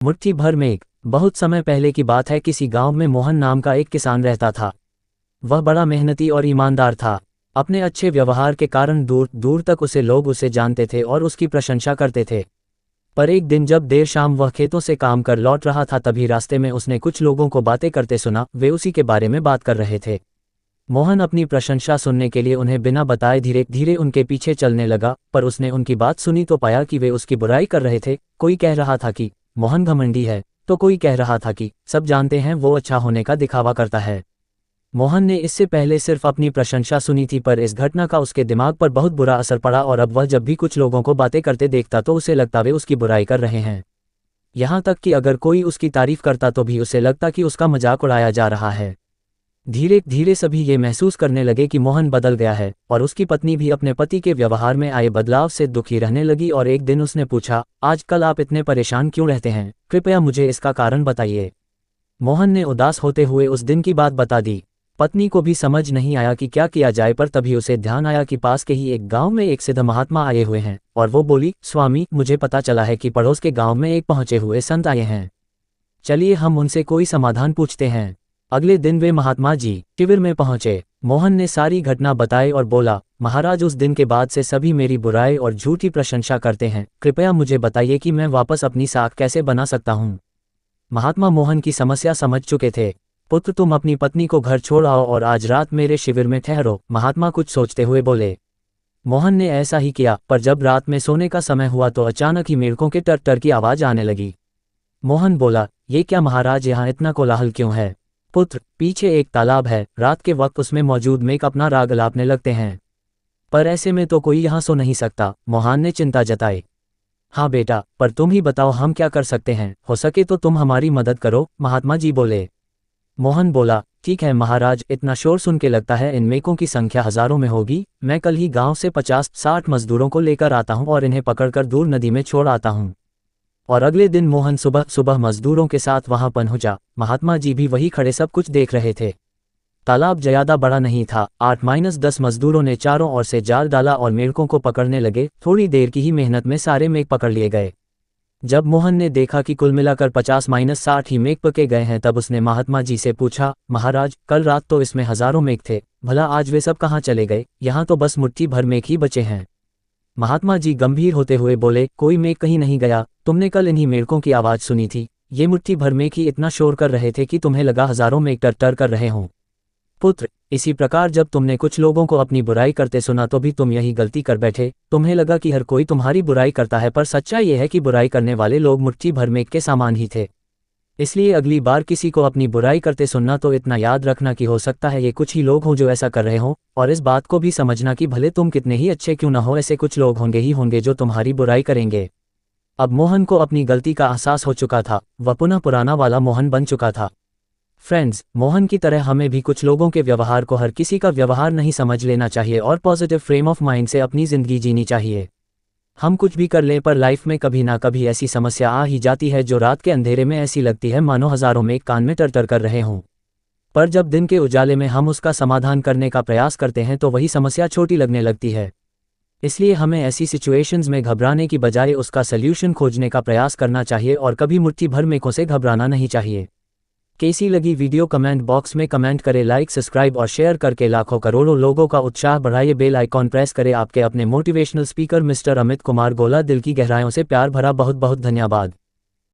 मुट्ठी भर मेघ। बहुत समय पहले की बात है। किसी गांव में मोहन नाम का एक किसान रहता था। वह बड़ा मेहनती और ईमानदार था। अपने अच्छे व्यवहार के कारण दूर दूर तक लोग उसे जानते थे और उसकी प्रशंसा करते थे। पर एक दिन जब देर शाम वह खेतों से काम कर लौट रहा था, तभी रास्ते में उसने कुछ लोगों को बातें करते सुना। वे उसी के बारे में बात कर रहे थे। मोहन अपनी प्रशंसा सुनने के लिए उन्हें बिना बताए धीरे धीरे उनके पीछे चलने लगा, पर उसने उनकी बात सुनी तो पाया कि वे उसकी बुराई कर रहे थे। कोई कह रहा था कि मोहन घमंडी है, तो कोई कह रहा था कि सब जानते हैं वो अच्छा होने का दिखावा करता है। मोहन ने इससे पहले सिर्फ अपनी प्रशंसा सुनी थी, पर इस घटना का उसके दिमाग पर बहुत बुरा असर पड़ा और अब वह जब भी कुछ लोगों को बातें करते देखता तो उसे लगता वे उसकी बुराई कर रहे हैं। यहाँ तक कि अगर कोई उसकी तारीफ करता तो भी उसे लगता कि उसका मजाक उड़ाया जा रहा है। धीरे धीरे सभी ये महसूस करने लगे कि मोहन बदल गया है, और उसकी पत्नी भी अपने पति के व्यवहार में आए बदलाव से दुखी रहने लगी। और एक दिन उसने पूछा, आजकल आप इतने परेशान क्यों रहते हैं? कृपया मुझे इसका कारण बताइए। मोहन ने उदास होते हुए उस दिन की बात बता दी। पत्नी को भी समझ नहीं आया कि क्या किया जाए, पर तभी उसे ध्यान आया कि पास के ही एक गांव में एक सिद्ध महात्मा आए हुए हैं। और वो बोली, स्वामी, मुझे पता चला है कि पड़ोस के गांव में एक पहुंचे हुए संत आए हैं। चलिए हम उनसे कोई समाधान पूछते हैं। अगले दिन वे महात्मा जी शिविर में पहुंचे। मोहन ने सारी घटना बताई और बोला, महाराज, उस दिन के बाद से सभी मेरी बुराई और झूठी प्रशंसा करते हैं। कृपया मुझे बताइए कि मैं वापस अपनी साख कैसे बना सकता हूँ। महात्मा मोहन की समस्या समझ चुके थे। पुत्र, तुम अपनी पत्नी को घर छोड़ आओ और आज रात मेरे शिविर में ठहरो। महात्मा कुछ सोचते हुए बोले। मोहन ने ऐसा ही किया, पर जब रात में सोने का समय हुआ तो अचानक ही मेढकों के टर टर की आवाज आने लगी। मोहन बोला, ये क्या महाराज, यहाँ इतना कोलाहल क्यों है? पुत्र, पीछे एक तालाब है। रात के वक्त उसमें मौजूद मेघ अपना राग अलापने लगते हैं। पर ऐसे में तो कोई यहाँ सो नहीं सकता। मोहन ने चिंता जताई। हाँ बेटा, पर तुम ही बताओ हम क्या कर सकते हैं? हो सके तो तुम हमारी मदद करो, महात्मा जी बोले। मोहन बोला, ठीक है महाराज, इतना शोर सुन के लगता है इन मेघों की संख्या हजारों में होगी। मैं कल ही गांव से 50-60 मजदूरों को लेकर आता हूँ और इन्हें पकड़कर दूर नदी में छोड़ आता हूँ। और अगले दिन मोहन सुबह सुबह मजदूरों के साथ वहां पहुंचा। महात्मा जी भी वही खड़े सब कुछ देख रहे थे। तालाब ज्यादा बड़ा नहीं था। 8-10 मजदूरों ने चारों ओर से जाल डाला और मेढकों को पकड़ने लगे। थोड़ी देर की ही मेहनत में सारे मेघ पकड़ लिए गए। जब मोहन ने देखा कि कुल मिलाकर 50-60 ही मेघ पके गए हैं, तब उसने महात्मा जी से पूछा, महाराज, कल रात तो इसमें हजारों मेघ थे, भला आज वे सब कहाँ चले गए? यहाँ तो बस मुट्ठी भर मेघ ही बचे हैं। महात्मा जी गंभीर होते हुए बोले, कोई मेघ कहीं नहीं गया। तुमने कल इन्हीं मेढकों की आवाज सुनी थी। ये मुट्ठी भर मेघ ही इतना शोर कर रहे थे कि तुम्हें लगा हजारों मेघ टर टर कर रहे हों। पुत्र, इसी प्रकार जब तुमने कुछ लोगों को अपनी बुराई करते सुना तो भी तुम यही गलती कर बैठे। तुम्हें लगा कि हर कोई तुम्हारी बुराई करता है, पर सच्चाई ये है कि बुराई करने वाले लोग मुट्ठी भर मेघ के सामान ही थे। इसलिए अगली बार किसी को अपनी बुराई करते सुनना तो इतना याद रखना कि हो सकता है ये कुछ ही लोग हों जो ऐसा कर रहे हों, और इस बात को भी समझना कि भले तुम कितने ही अच्छे क्यों ना हो, ऐसे कुछ लोग होंगे ही होंगे जो तुम्हारी बुराई करेंगे। अब मोहन को अपनी गलती का एहसास हो चुका था। वह पुनः पुराना वाला मोहन बन चुका था। फ्रेंड्स, मोहन की तरह हमें भी कुछ लोगों के व्यवहार को हर किसी का व्यवहार नहीं समझ लेना चाहिए और पॉजिटिव फ्रेम ऑफ माइंड से अपनी जिंदगी जीनी चाहिए। हम कुछ भी कर लें, पर लाइफ में कभी ना कभी ऐसी समस्या आ ही जाती है जो रात के अंधेरे में ऐसी लगती है मानो हजारों मेघ कान में टर टर कर रहे हों। पर जब दिन के उजाले में हम उसका समाधान करने का प्रयास करते हैं तो वही समस्या छोटी लगने लगती है। इसलिए हमें ऐसी सिचुएशंस में घबराने की बजाय उसका सल्यूशन खोजने का प्रयास करना चाहिए और कभी मुट्ठी भर मेघों से घबराना नहीं चाहिए। कैसी लगी वीडियो कमेंट बॉक्स में कमेंट करें। लाइक, सब्सक्राइब और शेयर करके लाखों करोड़ों लोगों का उत्साह बढ़ाइए। बेल आइकॉन प्रेस करें। आपके अपने motivational speaker mister Amit Kumar गोला। दिल की गहराइयों से प्यार भरा बहुत बहुत धन्यवाद।